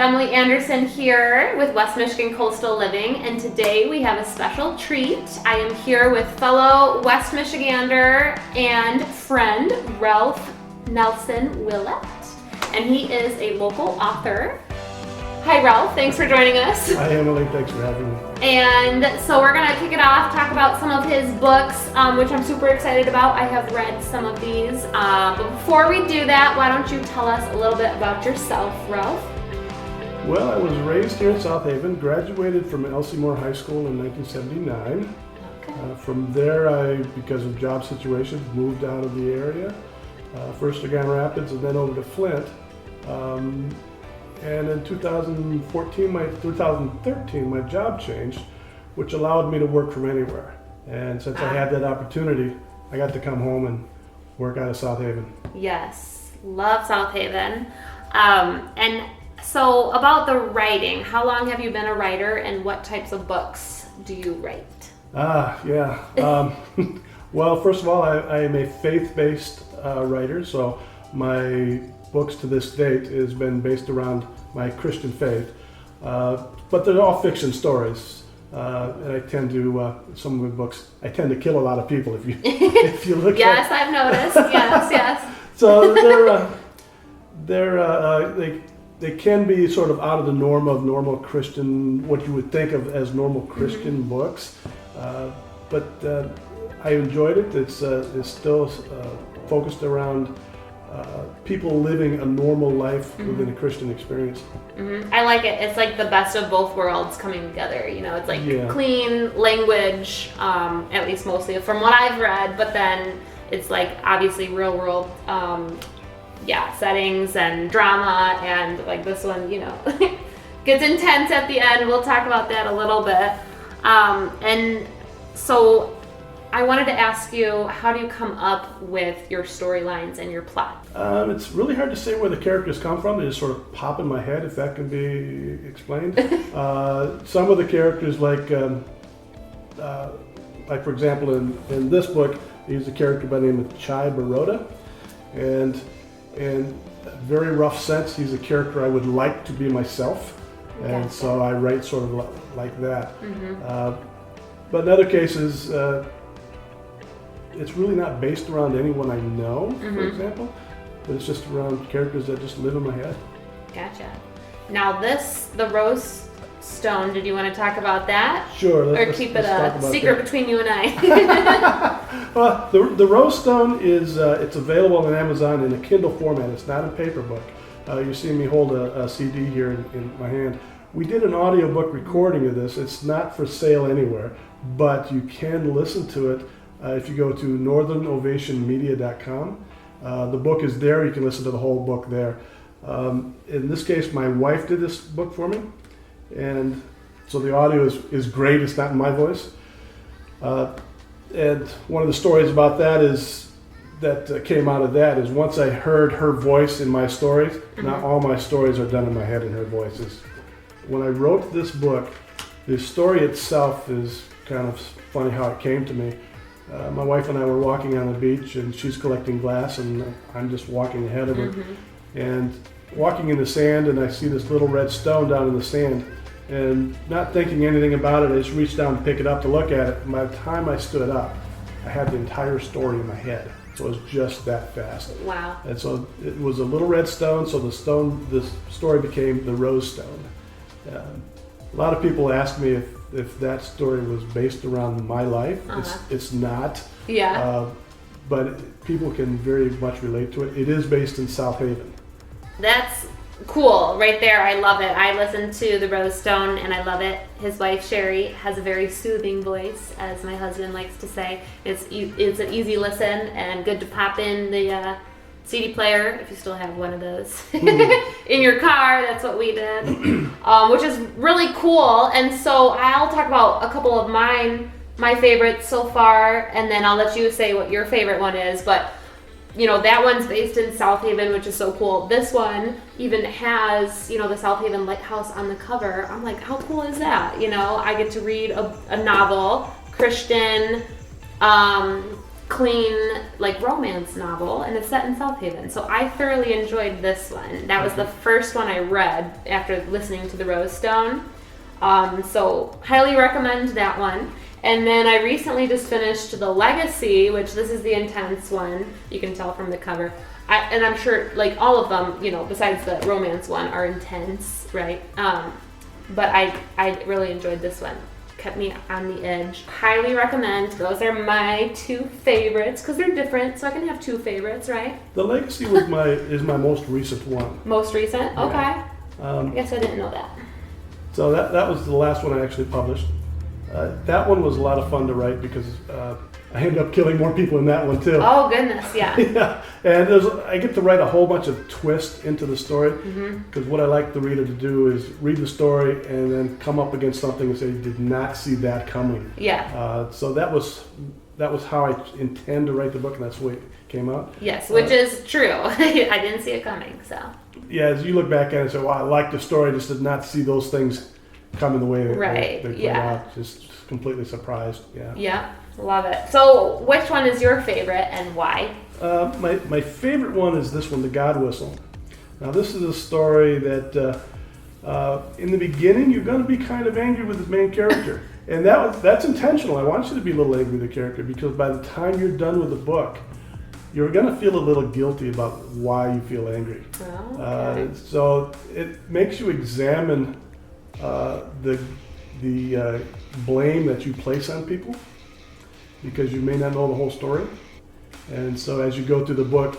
Emily Anderson here with West Michigan Coastal Living, and today we have a special treat. I am here with fellow West Michigander and friend Ralph Nelson Willett, and he is a local author. Hi Ralph, thanks for joining us. Hi Emily, thanks for having me. And so we're gonna kick it off, talk about some of his books, which I'm super excited about. I have read some of these, but before we do that, why don't you tell us a little bit about yourself, Ralph? Well, I was raised here in South Haven, graduated from Elsie Moore High School in 1979. Okay. From there, I, because of job situations, moved out of the area, first to Grand Rapids and then over to Flint. And in 2013, my job changed, which allowed me to work from anywhere. And since I had that opportunity, I got to come home and work out of South Haven. Yes, love South Haven. And so about the writing, how long have you been a writer and what types of books do you write? Well, first of all, I am a faith-based writer, so my books to this date has been based around my Christian faith, but they're all fiction stories. And I tend to, some of my books, I tend to kill a lot of people if you if you look Yes, at. I've noticed. Yes. So they can be sort of out of the norm of normal Christian, what you would think of as normal Christian books, but I enjoyed it. It's still focused around people living a normal life within a Christian experience. I like it. It's like the best of both worlds coming together. You know, it's like clean language, at least mostly from what I've read, but then it's like obviously real world, settings and drama, and like this one, you know, gets intense at the end. We'll talk about that a little bit. And so I wanted to ask you, how do you come up with your storylines and your plot? It's really hard to say where the characters come from. They just sort of pop in my head, if that can be explained. Some of the characters, like for example, in this book, he's a character by the name of Chai Baroda, and in a very rough sense, he's a character I would like to be myself, and so I write sort of like that. But in other cases, it's really not based around anyone I know, for example, but it's just around characters that just live in my head. Gotcha. Now the Rose Stone, did you want to talk about that? Sure. Or keep it a secret between you and I? Well, the Rose Stone is, it's available on Amazon in a Kindle format. It's not a paper book. You see me hold a CD here in my hand. We did an audiobook recording of this. It's not for sale anywhere, but you can listen to it if you go to northernovationmedia.com. The book is there. You can listen to the whole book there. In this case, my wife did this book for me, and so the audio is great. It's not in my voice. And one of the stories about that came out of that is once I heard her voice in my stories, not all my stories are done in my head in her voices. When I wrote this book, the story itself is kind of funny how it came to me. My wife and I were walking on the beach, and she's collecting glass, and I'm just walking ahead of her, and walking in the sand, and I see this little red stone down in the sand, and not thinking anything about it, I just reached down to pick it up to look at it. And by the time I stood up, I had the entire story in my head. So it was just that fast. Wow. And so it was a little red stone, so the story became the Rose Stone. A lot of people ask me if that story was based around my life. It's not. Yeah. But people can very much relate to it. It is based in South Haven. That's cool right there. I love it. I listened to The Rose Stone and I love it. His wife Sherry has a very soothing voice, as my husband likes to say. It's an easy listen and good to pop in the CD player, if you still have one of those, in your car. That's what we did, which is really cool. And so I'll talk about a couple of my favorites so far, and then I'll let you say what your favorite one is. But you know, that one's based in South Haven, which is so cool. This one even has, you know, the South Haven Lighthouse on the cover. I'm like, how cool is that? You know, I get to read a novel, Christian, clean, like, romance novel, and it's set in South Haven. So I thoroughly enjoyed this one. That was the first one I read after listening to the Rosestone. So highly recommend that one. And then I recently just finished The Legacy, which this is the intense one. You can tell from the cover. And I'm sure, like, all of them, you know, besides the romance one, are intense, right? But I really enjoyed this one. Kept me on the edge. Highly recommend. Those are my two favorites, because they're different, so I can have two favorites, right? The Legacy was is my most recent one. Most recent? Okay. Yeah. I guess I didn't know that. So that was the last one I actually published. That one was a lot of fun to write because I ended up killing more people in that one too. Oh, goodness, yeah. Yeah, and I get to write a whole bunch of twists into the story, because what I like the reader to do is read the story and then come up against something and say, did not see that coming. Yeah. So that was how I intend to write the book, and that's the way it came out. Yes, which is true. I didn't see it coming, so. Yeah, as you look back at it and say, wow, I like the story, I just did not see those things coming the way they played out. Just completely surprised. Yeah. Yeah, love it. So which one is your favorite and why? My favorite one is this one, The God Whistle. Now this is a story that in the beginning you're going to be kind of angry with the main character. And that's intentional. I want you to be a little angry with the character, because by the time you're done with the book, you're going to feel a little guilty about why you feel angry. Oh, okay. So it makes you examine the blame that you place on people, because you may not know the whole story. And so as you go through the book,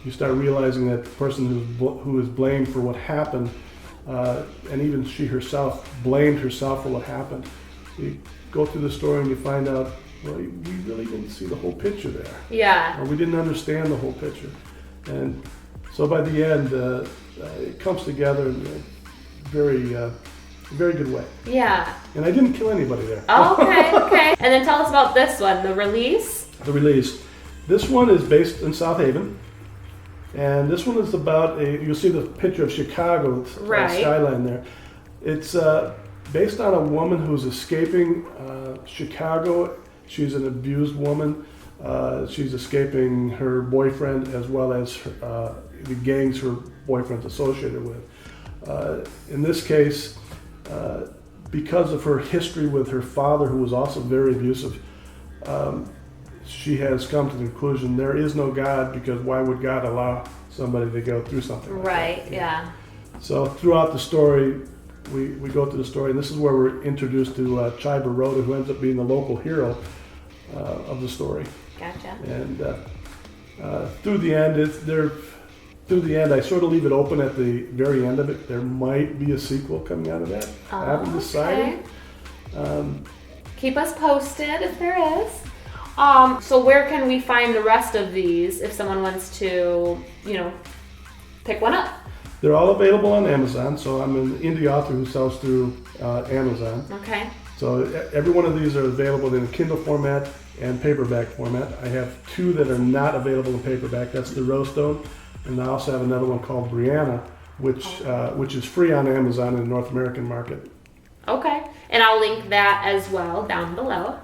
you start realizing that the person who is blamed for what happened, and even she herself blamed herself for what happened. You go through the story and you find out, well, we really didn't see the whole picture there. Yeah. Or we didn't understand the whole picture. And so by the end, it comes together in a very good way. Yeah. And I didn't kill anybody there. Okay. And then tell us about this one, The Release. The Release. This one is based in South Haven. And this one is about you'll see the picture of Chicago, right. Skyline there. It's based on a woman who's escaping Chicago. She's an abused woman. She's escaping her boyfriend, as well as the gangs her boyfriend's associated with. In this case, because of her history with her father, who was also very abusive, she has come to the conclusion there is no God, because why would God allow somebody to go through something like right, that? yeah. So throughout the story, we go through the story, and this is where we're introduced to Chiba Rhoda, who ends up being the local hero of the story. Gotcha. And through the end, I sort of leave it open at the very end of it. There might be a sequel coming out of that. I haven't decided. Keep us posted if there is. So where can we find the rest of these if someone wants to, pick one up? They're all available on Amazon. So I'm an indie author who sells through Amazon. Okay. So every one of these are available in a Kindle format and paperback format. I have two that are not available in paperback. That's the Rosestone, and I also have another one called Brianna, which is free on Amazon in the North American market. Okay, and I'll link that as well down below.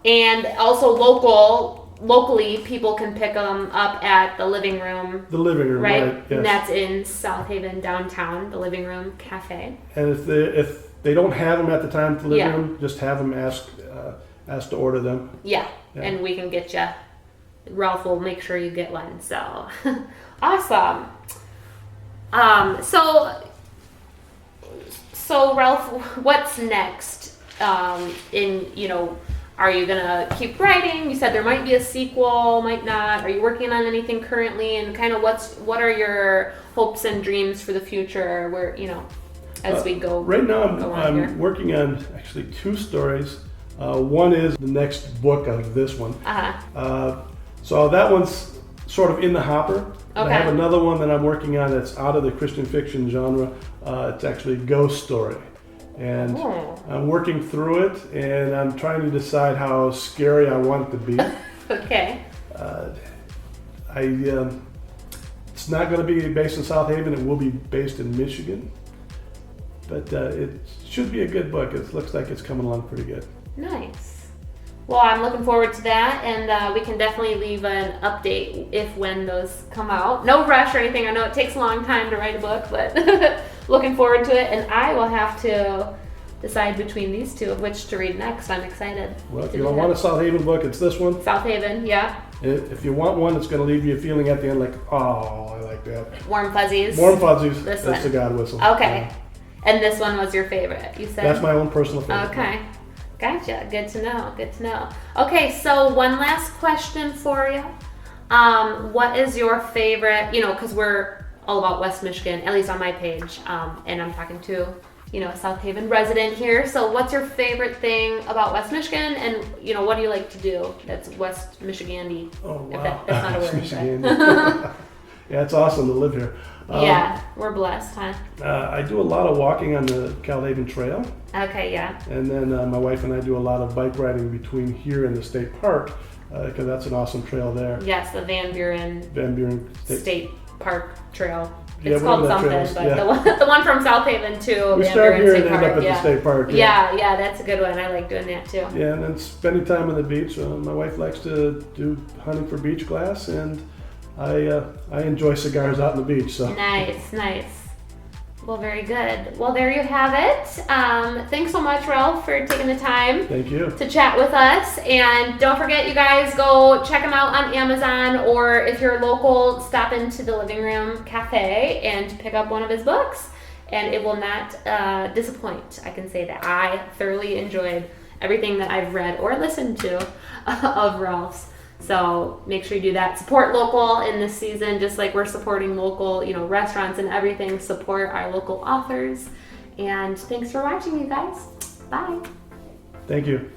And also locally, people can pick them up at the Living Room. The Living Room, right? Yes. And that's in South Haven downtown, the Living Room Cafe. And if they don't have them at the time at the Living Room, just have them ask to order them. Yeah, and we can get you. Ralph will make sure you get one. So awesome. So Ralph, what's next? Are you gonna keep writing? You said there might be a sequel, might not. Are you working on anything currently? And kind of what are your hopes and dreams for the future? Where as we go. Right now, I'm working on actually two stories. One is the next book of this one. So that one's sort of in the hopper. Okay. I have another one that I'm working on that's out of the Christian fiction genre. It's actually a ghost story. And I'm working through it, and I'm trying to decide how scary I want it to be. Okay. It's not going to be based in South Haven. It will be based in Michigan. But it should be a good book. It looks like it's coming along pretty good. Nice. Well, I'm looking forward to that, and we can definitely leave an update when those come out. No rush or anything. I know it takes a long time to write a book, but looking forward to it. And I will have to decide between these two of which to read next. I'm excited. Well, if to you do don't want a that. South Haven book, it's this one. South Haven, yeah. If you want one that's going to leave you feeling at the end like, oh, I like that. Warm Fuzzies. Warm Fuzzies. This That's one. the God Whistle. Okay. Yeah. And this one was your favorite, you said? That's my own personal favorite. Okay. Gotcha. Good to know. Good to know. Okay, so one last question for you. What is your favorite, because we're all about West Michigan, at least on my page, and I'm talking to, a South Haven resident here. So what's your favorite thing about West Michigan, and, what do you like to do that's West Michigan-y? Oh, wow. That's not a word, Michigan. but- Yeah, it's awesome to live here. Yeah, we're blessed, huh? I do a lot of walking on the Calhaven Trail, Okay, yeah. and then my wife and I do a lot of bike riding between here and the state park, because that's an awesome trail there. Yes, the Van Buren Van Buren State Park Trail. Yeah, It's whatever called that something, trail is, but yeah. the one from South Haven too. We Van start Buren here State and end Park, up at yeah. the state park. Yeah, that's a good one. I like doing that too. Yeah, and then spending time on the beach. My wife likes to do hunting for beach glass, and I enjoy cigars out on the beach. So Nice. Well, very good. Well, there you have it. Thanks so much, Ralph, for taking the time thank you. to chat with us. And don't forget, you guys, go check him out on Amazon, or if you're local, stop into the Living Room Cafe and pick up one of his books. And it will not disappoint. I can say that. I thoroughly enjoyed everything that I've read or listened to of Ralph's. So make sure you do that. Support local in this season, just like we're supporting local, restaurants and everything. Support our local authors. And thanks for watching, you guys. Bye. Thank you.